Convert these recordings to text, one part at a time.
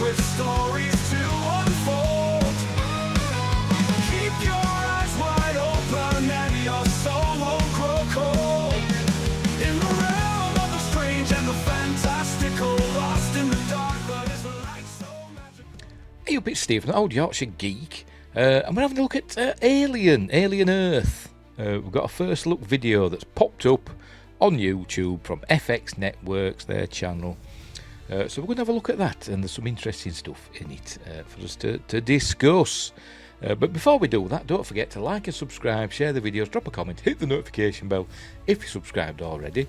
with stories to unfold. Keep your eyes wide open and your soul won't grow cold. In the realm of the strange and the fantastical, lost in the dark, but it's light so magical. Hey up, it's Steve, an old Yorkshire geek, and we're having a look at Alien Earth. We've got a first look video that's popped up on YouTube from FX Networks, their channel. So we're going to have a look at that, and there's some interesting stuff in it for us to discuss. But before we do that, don't forget to like and subscribe, share the videos, drop a comment, hit the notification bell if you're subscribed already.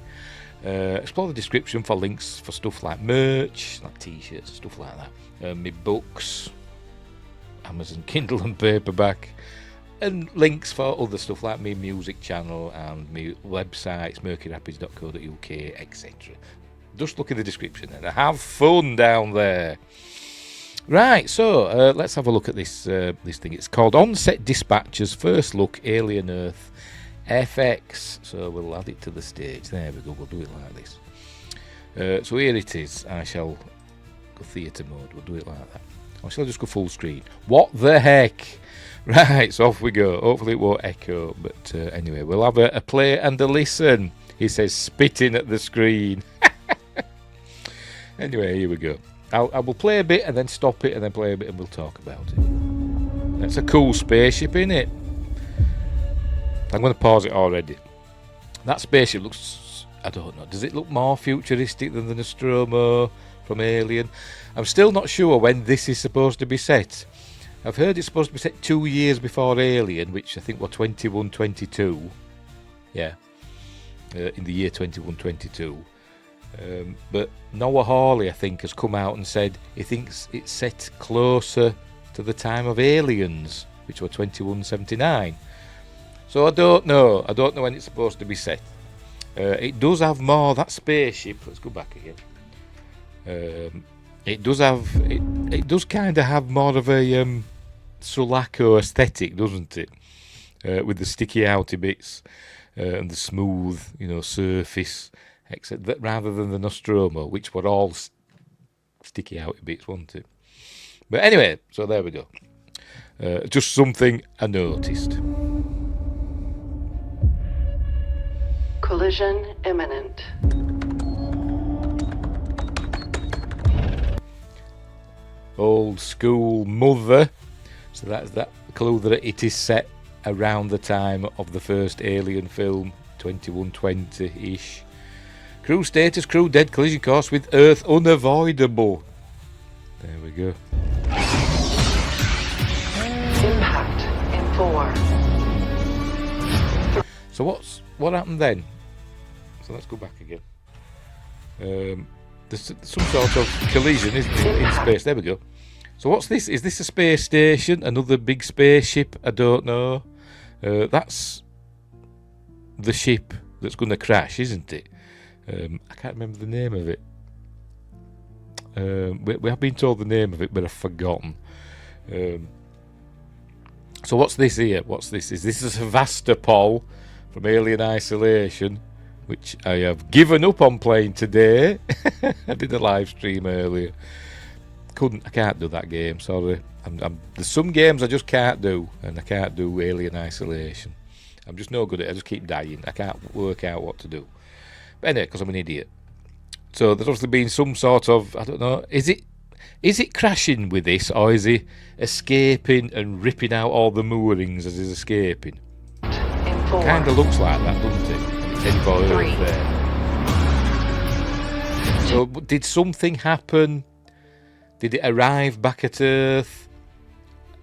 Explore the description for links for stuff like merch, like t-shirts, stuff like that. My books, Amazon Kindle and paperback, and links for other stuff like my music channel and my websites, mercuryrapids.co.uk, etc. Just look in the description and have fun down there. Right, so let's have a look at this thing. It's called On-Set Dispatches First Look Alien Earth FX. So we'll add it to the stage. There we go, we'll do it like this. So here it is. I shall go theatre mode, we'll do it like that. Or shall I just go full screen? What the heck? Right, so off we go. Hopefully it won't echo, but anyway, we'll have a play and a listen. He says spitting at the screen. Anyway, here we go. I will play a bit and then stop it and then play a bit and we'll talk about it. That's a cool spaceship, isn't it? I'm going to pause it already. That spaceship looks, I don't know, does it look more futuristic than the Nostromo from Alien? I'm still not sure when this is supposed to be set. I've heard it's supposed to be set 2 years before Alien, which I think were 21-22. Yeah, in the year 21-22. But Noah Hawley, I think, has come out and said he thinks it's set closer to the time of Aliens, which were 2179. So I don't know. I don't know when it's supposed to be set. It does have more, that spaceship. Let's go back again. It does have. It does kind of have more of a Sulaco aesthetic, doesn't it? With the sticky outy bits and the smooth, surface, except rather than the Nostromo, which were all sticky outy bits, wasn't it? But anyway, so there we go. Just something I noticed. Collision imminent. Old school mother. So that's that clue that it is set around the time of the first Alien film, 2120-ish. Crew status, crew dead, collision course with Earth unavoidable. There we go. Impact in 4. So what happened then? So let's go back again. There's some sort of collision, isn't it, in space? There we go. So what's this? Is this a space station? Another big spaceship? I don't know. That's the ship that's going to crash, isn't it? I can't remember the name of it. We have been told the name of it, but I've forgotten. So what's this here? What's this? Is this a Sevastopol from Alien Isolation, which I have given up on playing today? I did a live stream earlier. I can't do that game, sorry. There's some games I just can't do, and I can't do Alien Isolation. I'm just no good at it. I just keep dying. I can't work out what to do. But anyway, because I'm an idiot. So there's obviously been some sort of, I don't know, is it crashing with this, or is he escaping and ripping out all the moorings as he's escaping? Kind of looks like that, doesn't it? And it's heading for Earth there. So did something happen? Did it arrive back at Earth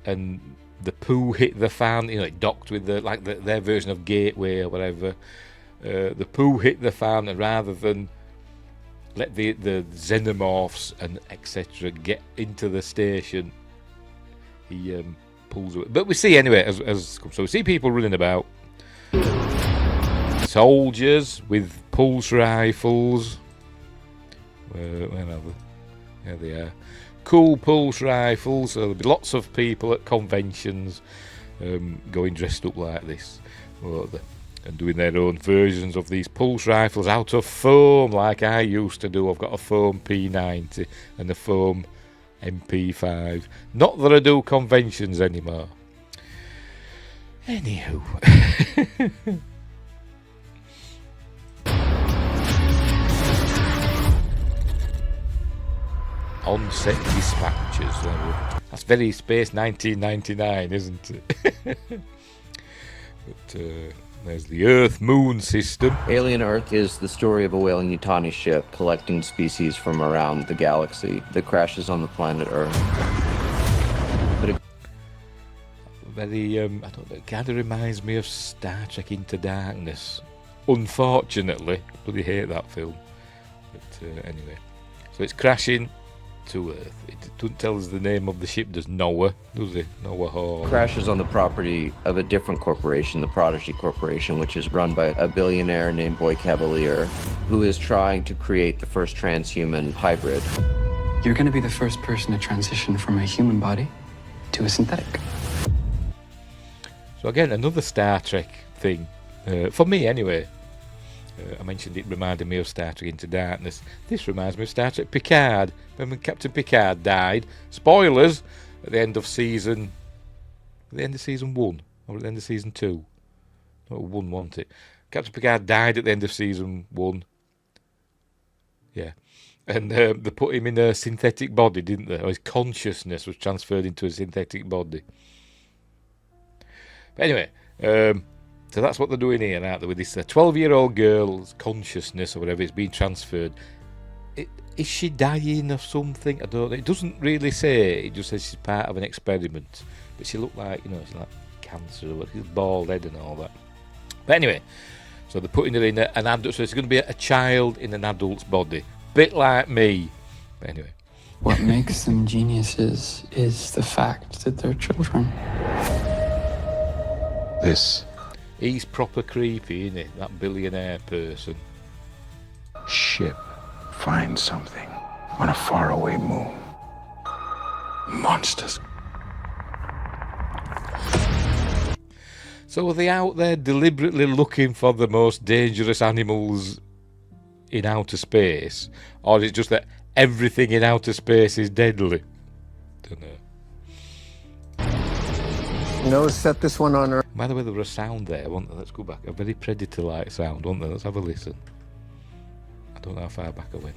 and the poo hit the fan? It docked with their version of Gateway or whatever. The poo hit the fan, and rather than let the xenomorphs and etc. get into the station, he pulls away. But we see anyway, as so we see people running about, soldiers with pulse rifles. Where are they? There they are. Cool pulse rifles. So there'll be lots of people at conventions going dressed up like this, and doing their own versions of these pulse rifles out of foam, like I used to do. I've got a foam P90 and a foam MP5. Not that I do conventions anymore. Anywho. On-set dispatches. That's very Space 1999, isn't it? But there's the Earth-Moon system. Alien Earth is the story of a whaling Yutani ship collecting species from around the galaxy that crashes on the planet Earth. But it Very, I don't know, it kind of reminds me of Star Trek Into Darkness. Unfortunately, I bloody hate that film. But anyway, so it's crashing to Earth. It doesn't tell us the name of the ship. Does Noah, does it? Noah Hall. crashes on the property of a different corporation, the Prodigy Corporation, which is run by a billionaire named Boy Cavalier, who is trying to create the first transhuman hybrid. You're going to be the first person to transition from a human body to a synthetic. So again, another Star Trek thing. For me, anyway. I mentioned it reminded me of Star Trek Into Darkness. This reminds me of Star Trek Picard. When Captain Picard died. Spoilers! At the end of season... At the end of season 1? Or at the end of season 2? No, 1, wasn't it? Captain Picard died at the end of season 1. Yeah. And they put him in a synthetic body, didn't they? Or his consciousness was transferred into a synthetic body. But anyway... so that's what they're doing here, aren't they? With this 12-year-old girl's consciousness or whatever, it's being transferred. Is she dying of something? I don't know. It doesn't really say. It just says she's part of an experiment. But she looked like, it's like cancer or she's bald head and all that. But anyway, so they're putting her in an adult. So it's going to be a child in an adult's body. Bit like me. But anyway. What makes them geniuses is the fact that they're children. He's proper creepy, isn't he? That billionaire person. Ship finds something on a faraway moon. Monsters. So are they out there deliberately looking for the most dangerous animals in outer space? Or is it just that everything in outer space is deadly? Don't know. No, set this one on Earth. By the way, there was a sound there, wasn't there? Let's go back. A very Predator-like sound, wasn't there? Let's have a listen. I don't know how far back I went.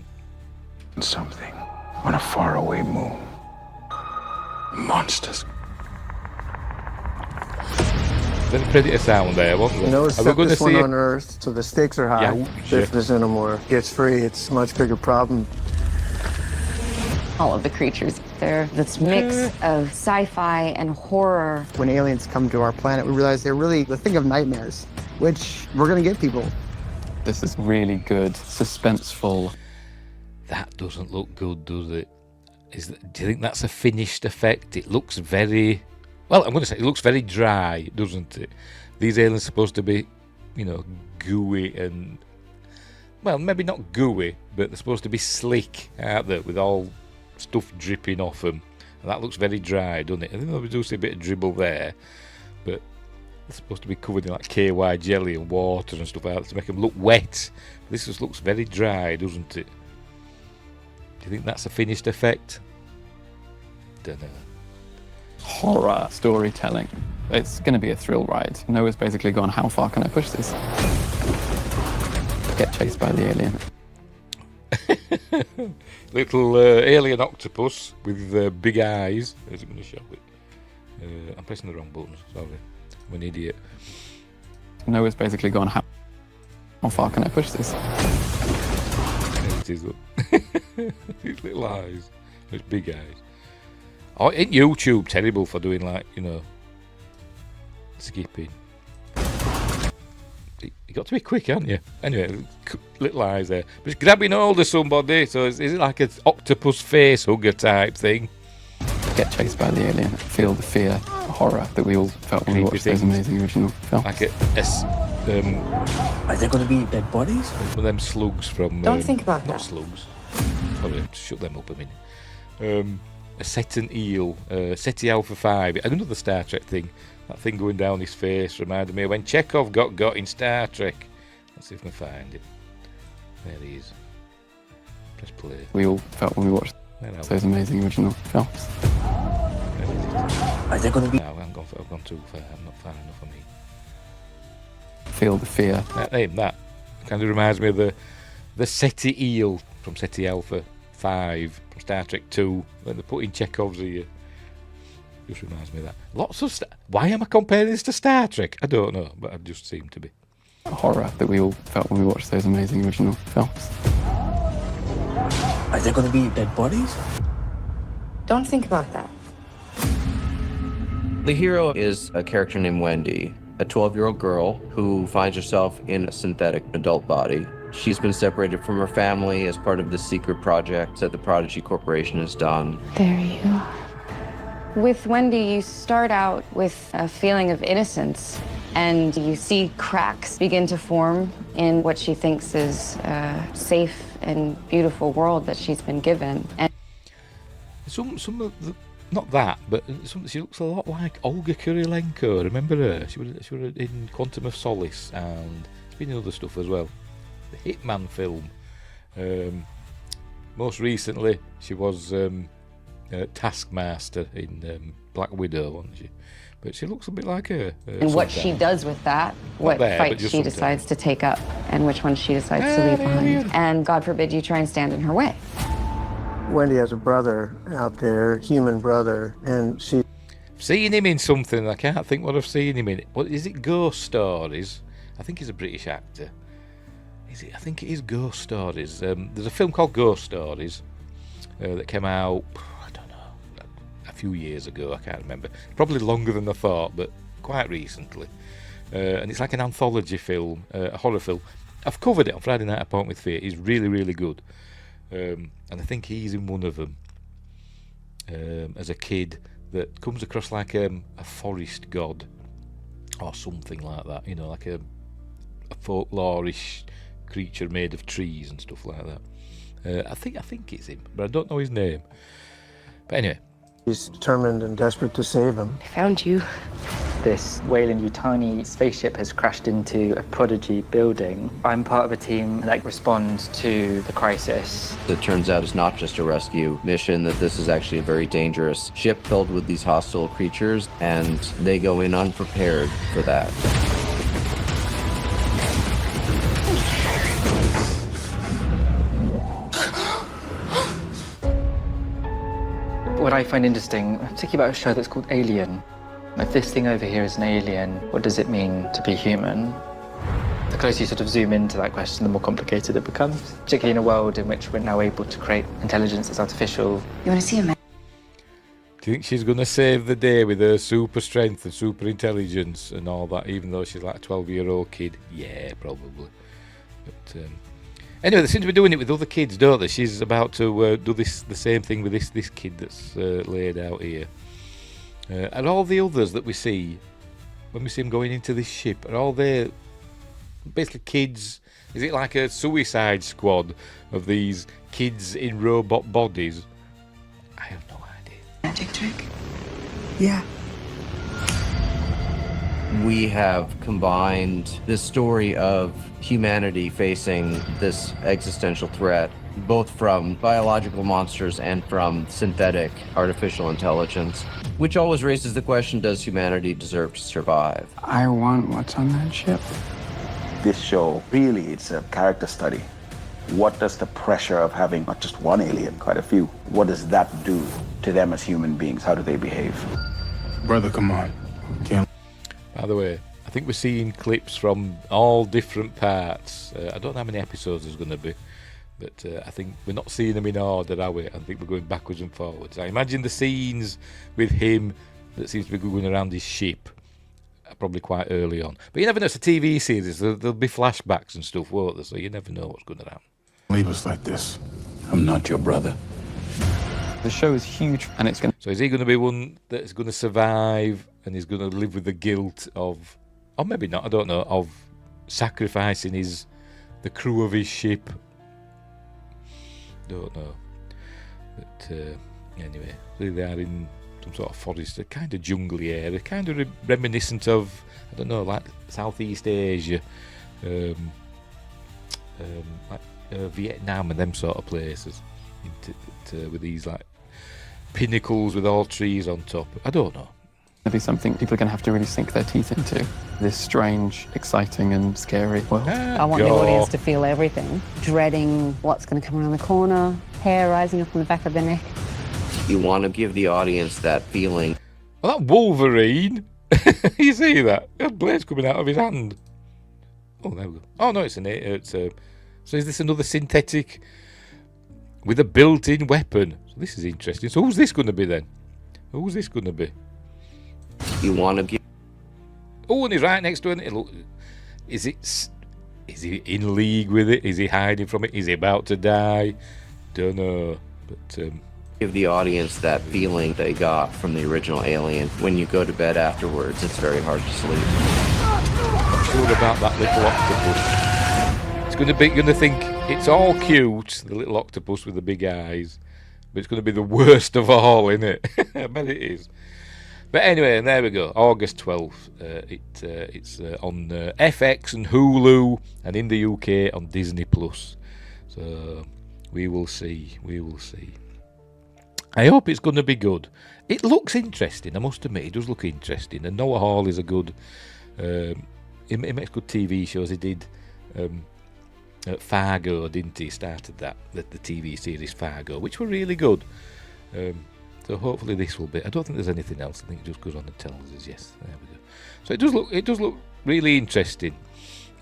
Something on a faraway moon. Monsters. Very Predator sound there, wasn't there? No, Are we set going to this one see on Earth, so the stakes are high. Yeah, If this animal gets free, it's a much bigger problem. All of the creatures. They're this mix of sci-fi and horror. When aliens come to our planet, we realize they're really the thing of nightmares, which we're going to give people. This is really good, suspenseful. That doesn't look good, does it? Do you think that's a finished effect? It looks very... Well, I'm going to say it looks very dry, doesn't it? These aliens are supposed to be, gooey and... Well, maybe not gooey, but they're supposed to be slick, aren't they? With all stuff dripping off them. And that looks very dry, doesn't it? I think we do see a bit of dribble there, but they're supposed to be covered in like KY jelly and water and stuff like that to make them look wet. This just looks very dry, doesn't it? Do you think that's a finished effect? Don't know. Horror storytelling. It's going to be a thrill ride. Noah's basically gone, how far can I push this? Get chased by the alien. Little alien octopus with big eyes. Is it going to show it? I'm pressing the wrong buttons. Sorry, I'm an idiot. Noah's basically gone, how far can I push this? There it is, look. His little eyes. Those big eyes. Oh, ain't YouTube terrible for doing skipping? You got to be quick, haven't you? Anyway, little eyes there. But it's grabbing hold of somebody, so is it like an octopus face hugger type thing? Get chased by the alien. Feel the fear, the horror that we all felt when we watched those amazing original films. Like Are there going to be dead bodies? one of them slugs from... Don't think about not that. slugs. Probably shut them up a minute. A Seton eel, SETI Alpha 5. Another Star Trek thing. That thing going down his face reminded me of when Chekhov got in Star Trek. Let's see if we can find it. There he is. Press play. We all felt when we watched Where are we? those amazing original films. Are they going to be? No, I've gone too far. I'm not far enough for me. Feel the fear. That name, that kind of reminds me of the SETI eel from SETI Alpha 5 from Star Trek 2 when they put in Chekhov's ear. Just reminds me of that. Lots of why am I comparing this to Star Trek? I don't know, but I just seem to be. Horror that we all felt when we watched those amazing original films. Are there going to be dead bodies? Don't think about that. The hero is a character named Wendy, a 12-year-old girl who finds herself in a synthetic adult body. She's been separated from her family as part of the secret project that the Prodigy Corporation has done. There you are. With Wendy, you start out with a feeling of innocence, and you see cracks begin to form in what she thinks is a safe and beautiful world that she's been given. And Some of the, not that, but she looks a lot like Olga Kurylenko. Remember her? She was in Quantum of Solace, and she's been in other stuff as well. The Hitman film. Most recently, she was Taskmaster in Black Widow, wasn't she? But she looks a bit like her. and what she does with that, what there, but fight just she sometimes. decides to take up, and which one she decides to leave behind. And God forbid you try and stand in her way. Wendy has a brother out there, human brother, and she Seen him in something. I can't think what I've seen him in. What is it? Ghost Stories. I think he's a British actor. Is it? I think it is Ghost Stories. There's a film called Ghost Stories that came out. I don't know, a few years ago. I can't remember. Probably longer than I thought, but quite recently. And it's like an anthology film, a horror film. I've covered it on Friday Night at Point with Fear. It's really, really good. And I think he's in one of them as a kid that comes across like a forest god or something like that, you know, like a folklorish creature made of trees and stuff like that. I think it's him, but I don't know his name. But anyway, she's determined and desperate to save him. I found you. This Weyland-Yutani spaceship has crashed into a Prodigy building. I'm part of a team that responds to the crisis. It turns out it's not just a rescue mission, that this is actually a very dangerous ship filled with these hostile creatures, and they go in unprepared for that. What I find interesting, particularly about a show that's called Alien, if this thing over here is an alien, what does it mean to be human? The closer you sort of zoom into that question, the more complicated it becomes, particularly in a world in which we're now able to create intelligence that's artificial. You want to see a man? do you think she's going to save the day with her super strength and super intelligence and all that, even though she's like a 12-year-old kid? Yeah, probably. But anyway, they seem to be doing it with other kids, don't they? She's about to do the same thing with this kid that's laid out here. And all the others that we see, when we see them going into this ship, are all they basically kids? Is it like a Suicide Squad of these kids in robot bodies? I have no idea. Magic trick? Yeah. We have combined this story of humanity facing this existential threat, both from biological monsters and from synthetic artificial intelligence, which always raises the question, does humanity deserve to survive? I want what's on that ship. This show, really, it's a character study. What does the pressure of having not just one alien, quite a few, what does that do to them as human beings? How do they behave? Brother, come on. Can't. By the way, I think we're seeing clips from all different parts. I don't know how many episodes there's going to be, but I think we're not seeing them in order, are we? I think we're going backwards and forwards. I imagine the scenes with him that seems to be going around his ship are probably quite early on. But you never know, it's a TV series. There'll be flashbacks and stuff, won't there? So you never know what's going to happen. Leave us like this. I'm not your brother. The show is huge, and it's going to... So is he going to be one that's going to survive and he's going to live with the guilt of, or maybe not, I don't know, of sacrificing the crew of his ship? Don't know. But anyway, they are in some sort of forest, a kind of jungly area, kind of reminiscent of, I don't know, like Southeast Asia, like Vietnam and them sort of places. with these like pinnacles with all trees on top. I don't know. It'll be something people are going to have to really sink their teeth into. This strange, exciting and scary world. I want the audience to feel everything, dreading what's going to come around the corner, hair rising up on the back of their neck. You want to give the audience that feeling. Well, that Wolverine. You see that? That blade's coming out of his hand. Oh, there we go. Oh no, so is this another synthetic with a built-in weapon? So this is interesting. So who's this going to be then? Who's this going to be? You want to give. Oh, and he's right next to it. Look, is he in league with it? Is he hiding from it? Is he about to die? Don't know. But Give the audience that feeling they got from the original Alien. When you go to bed afterwards, it's very hard to sleep. I'm sure about that little octopus. It's you're going to think it's all cute, the little octopus with the big eyes, but it's going to be the worst of all, isn't it? I bet it is. But anyway, and there we go. August 12th. It's on FX and Hulu, and in the UK on Disney Plus. So we will see. We will see. I hope it's going to be good. It looks interesting, I must admit. It does look interesting. And Noah Hall is a good... he makes good TV shows. He did Fargo, didn't he? Started that, the TV series Fargo, which were really good. So hopefully this will be... I don't think there's anything else. I think it just goes on and tells us, yes, there we go. So it does look really interesting.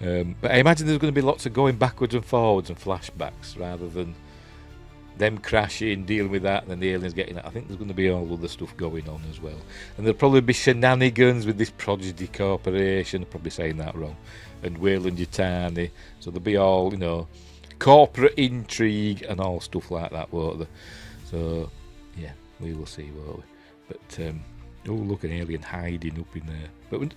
But I imagine there's going to be lots of going backwards and forwards and flashbacks rather than them crashing, dealing with that, and then the aliens getting that. I think there's going to be all other stuff going on as well. And there'll probably be shenanigans with this Prodigy Corporation, I'm probably saying that wrong, and Wayland Yutani. So there'll be all, corporate intrigue and all stuff like that, won't there? So, yeah, we will see, won't we? But, look, an alien hiding up in there. But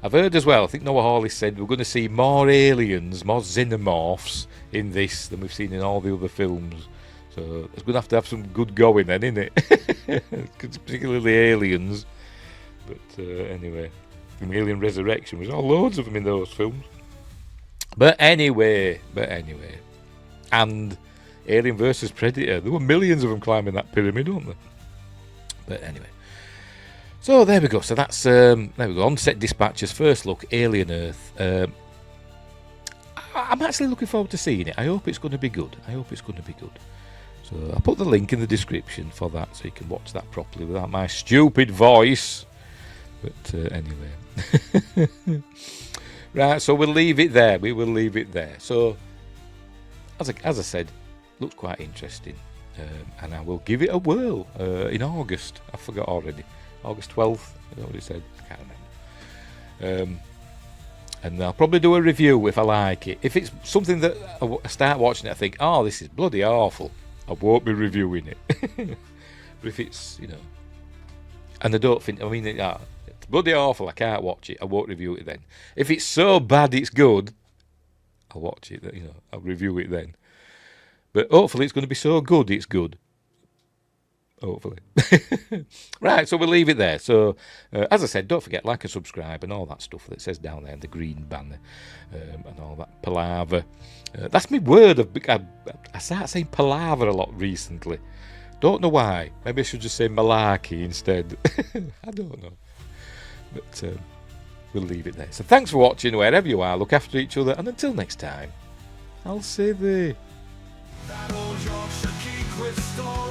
I've heard as well, I think Noah Hawley said we're going to see more aliens, more xenomorphs in this than we've seen in all the other films. So it's going to have some good going then, isn't it? Particularly aliens. But anyway, Alien Resurrection, was all loads of them in those films. But anyway. And Alien vs Predator, there were millions of them climbing that pyramid, weren't there? But anyway. So there we go. So that's, there we go. On-set dispatches, first look, Alien Earth. I'm actually looking forward to seeing it. I hope it's going to be good. So I'll put the link in the description for that so you can watch that properly without my stupid voice. But anyway. Right, so we'll leave it there. We will leave it there. So, as I said, looks quite interesting. And I will give it a whirl in August. I forgot already. August 12th, is that what it said? I can't remember. And I'll probably do a review if I like it. If it's something that I start watching it, I think, oh, this is bloody awful, I won't be reviewing it. But if it's, and I don't think, it's bloody awful, I can't watch it, I won't review it then. If it's so bad it's good, I'll watch it, I'll review it then. But hopefully it's going to be so good it's good. Hopefully. Right, so we'll leave it there. So, as I said, don't forget, like and subscribe and all that stuff that says down there, the green banner, and all that palaver. That's my word. I started saying palaver a lot recently. Don't know why. Maybe I should just say malarkey instead. I don't know. But we'll leave it there. So thanks for watching, wherever you are. Look after each other, and until next time, I'll say the... That old Yorkshire geek with stories.